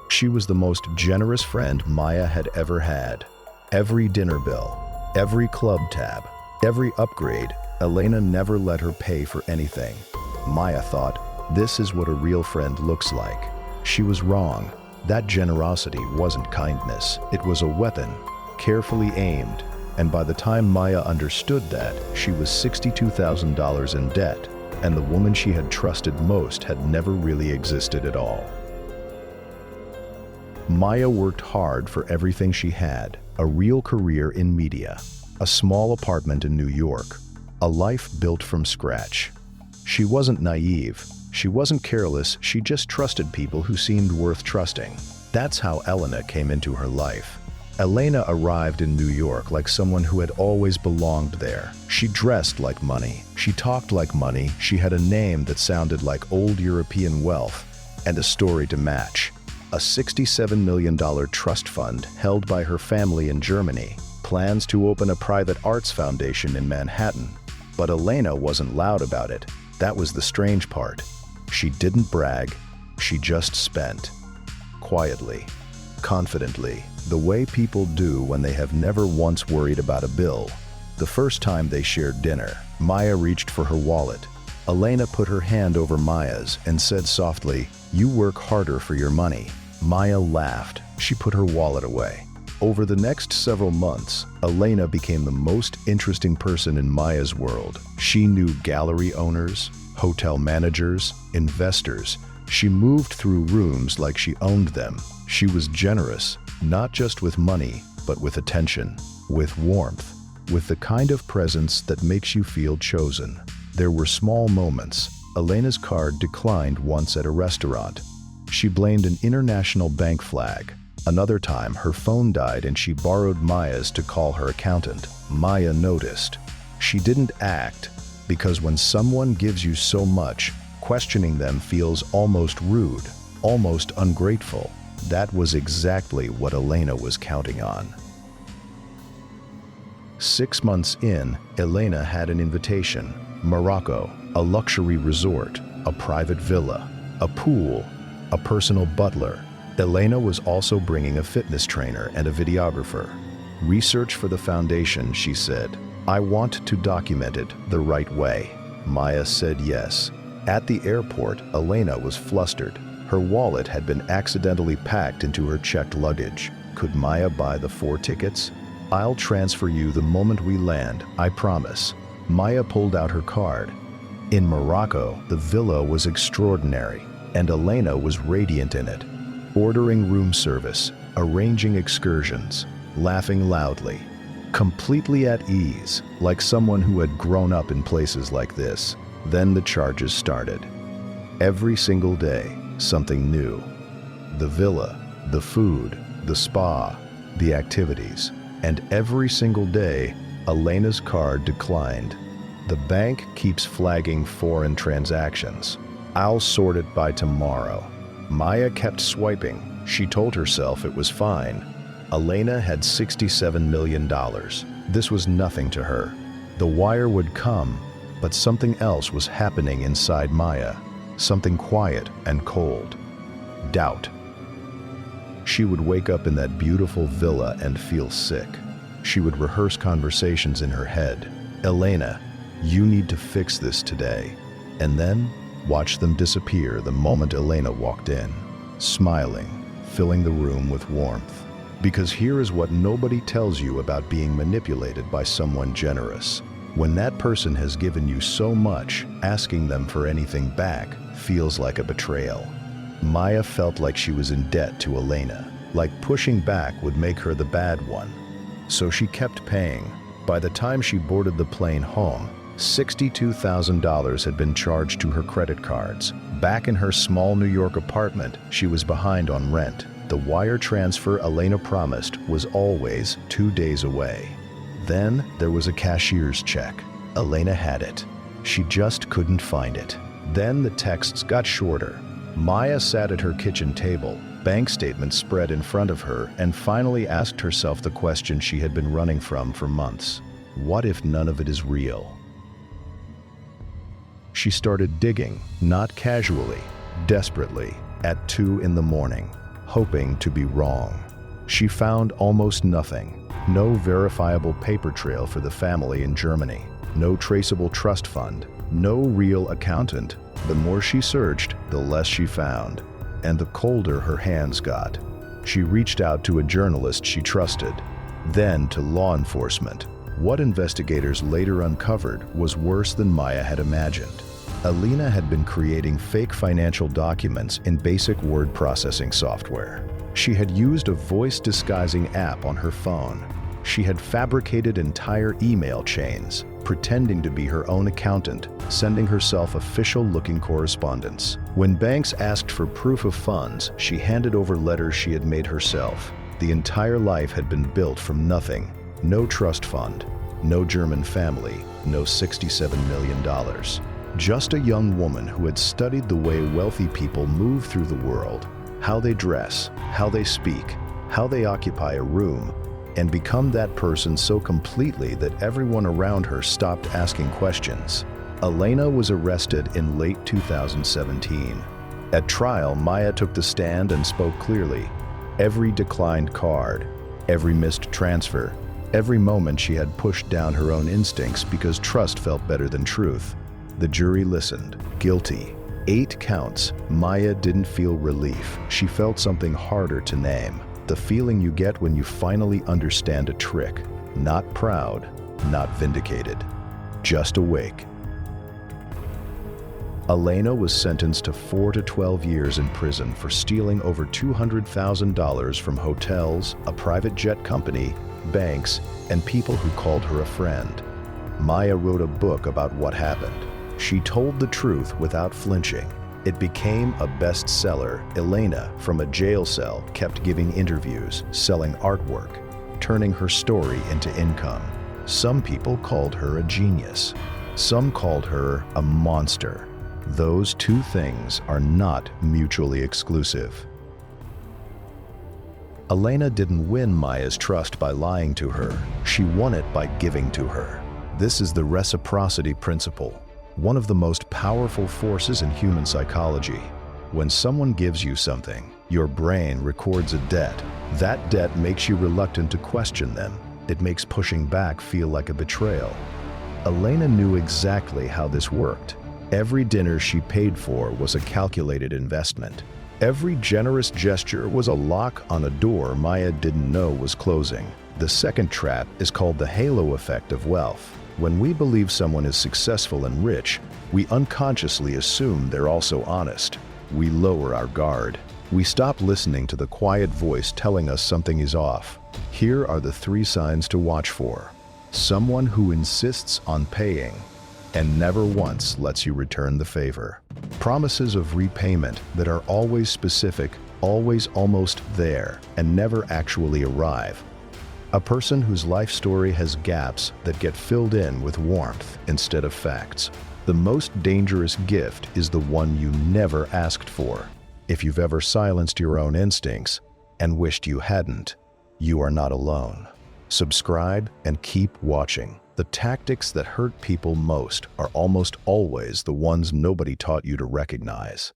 She was the most generous friend Maya had ever had. Every dinner bill, every club tab, every upgrade, Elena never let her pay for anything. Maya thought, this is what a real friend looks like. She was wrong. That generosity wasn't kindness. It was a weapon, carefully aimed, and by the time Maya understood that, she was $62,000 in debt, and the woman she had trusted most had never really existed at all. Maya worked hard for everything she had: a real career in media, a small apartment in New York, a life built from scratch. She wasn't naive. She wasn't careless. She just trusted people who seemed worth trusting. That's how Elena came into her life. Elena arrived in New York like someone who had always belonged there. She dressed like money. She talked like money. She had a name that sounded like old European wealth, and a story to match. A $67 million trust fund held by her family in Germany, plans to open a private arts foundation in Manhattan. But Elena wasn't loud about it. That was the strange part. She didn't brag. She just spent. Quietly, confidently, the way people do when they have never once worried about a bill. The first time they shared dinner, Maya reached for her wallet. Elena put her hand over Maya's and said softly, "You work harder for your money." Maya laughed. She put her wallet away. Over the next several months, Elena became the most interesting person in Maya's world. She knew gallery owners, hotel managers, investors. She moved through rooms like she owned them. She was generous, not just with money, but with attention, with warmth, with the kind of presence that makes you feel chosen. There were small moments. Elena's card declined once at a restaurant. She blamed an international bank flag. Another time, her phone died and she borrowed Maya's to call her accountant. Maya noticed. She didn't act, because when someone gives you so much, questioning them feels almost rude, almost ungrateful. That was exactly what Elena was counting on. 6 months in, Elena had an invitation. Morocco, a luxury resort, a private villa, a pool, a personal butler. Elena was also bringing a fitness trainer and a videographer. Research for the foundation, she said. I want to document it the right way. Maya said yes. At the airport, Elena was flustered. Her wallet had been accidentally packed into her checked luggage. Could Maya buy the 4 tickets? I'll transfer you the moment we land, I promise. Maya pulled out her card. In Morocco, the villa was extraordinary, and Elena was radiant in it. Ordering room service, arranging excursions, laughing loudly, completely at ease, like someone who had grown up in places like this. Then the charges started. Every single day, something new. The villa, the food, the spa, the activities. And every single day, Elena's card declined. The bank keeps flagging foreign transactions. I'll sort it by tomorrow. Maya kept swiping. She told herself it was fine. Elena had $67 million. This was nothing to her. The wire would come, but something else was happening inside Maya. Something quiet and cold. Doubt. She would wake up in that beautiful villa and feel sick. She would rehearse conversations in her head. Elena, you need to fix this today. And then watch them disappear the moment Elena walked in, smiling, filling the room with warmth. Because here is what nobody tells you about being manipulated by someone generous. When that person has given you so much, asking them for anything back feels like a betrayal. Maya felt like she was in debt to Elena, like pushing back would make her the bad one. So she kept paying. By the time she boarded the plane home, $62,000 had been charged to her credit cards. Back in her small New York apartment, she was behind on rent. The wire transfer Elena promised was always 2 days away. Then there was a cashier's check. Elena had it. She just couldn't find it. Then the texts got shorter. Maya sat at her kitchen table, bank statements spread in front of her, and finally asked herself the question she had been running from for months. What if none of it is real? She started digging, not casually, desperately, at 2 in the morning. hoping to be wrong. She found almost nothing. No verifiable paper trail for the family in Germany. No traceable trust fund. No real accountant. The more she searched, the less she found, and the colder her hands got. She reached out to a journalist she trusted, then to law enforcement. What investigators later uncovered was worse than Maya had imagined. Elena had been creating fake financial documents in basic word processing software. She had used a voice disguising app on her phone. She had fabricated entire email chains, pretending to be her own accountant, sending herself official-looking correspondence. When banks asked for proof of funds, she handed over letters she had made herself. The entire life had been built from nothing. No trust fund, no German family, no $67 million. Just a young woman who had studied the way wealthy people move through the world, how they dress, how they speak, how they occupy a room, and become that person so completely that everyone around her stopped asking questions. Elena was arrested in late 2017. At trial, Maya took the stand and spoke clearly. Every declined card, every missed transfer, every moment she had pushed down her own instincts because trust felt better than truth. The jury listened. Guilty. 8 counts. Maya didn't feel relief. She felt something harder to name. The feeling you get when you finally understand a trick. Not proud, not vindicated. Just awake. Elena was sentenced to 4 to 12 years in prison for stealing over $200,000 from hotels, a private jet company, banks, and people who called her a friend. Maya wrote a book about what happened. She told the truth without flinching. It became a bestseller. Elena, from a jail cell, kept giving interviews, selling artwork, turning her story into income. Some people called her a genius. Some called her a monster. Those two things are not mutually exclusive. Elena didn't win Maya's trust by lying to her. She won it by giving to her. This is the Reciprocity Principle, one of the most powerful forces in human psychology. When someone gives you something, your brain records a debt. That debt makes you reluctant to question them. It makes pushing back feel like a betrayal. Elena knew exactly how this worked. Every dinner she paid for was a calculated investment. Every generous gesture was a lock on a door Maya didn't know was closing. The second trap is called the halo effect of wealth. When we believe someone is successful and rich, we unconsciously assume they're also honest. We lower our guard. We stop listening to the quiet voice telling us something is off. Here are the 3 signs to watch for. Someone who insists on paying and never once lets you return the favor. Promises of repayment that are always specific, always almost there, and never actually arrive. A person whose life story has gaps that get filled in with warmth instead of facts. The most dangerous gift is the one you never asked for. If you've ever silenced your own instincts and wished you hadn't, you are not alone. Subscribe and keep watching. The tactics that hurt people most are almost always the ones nobody taught you to recognize.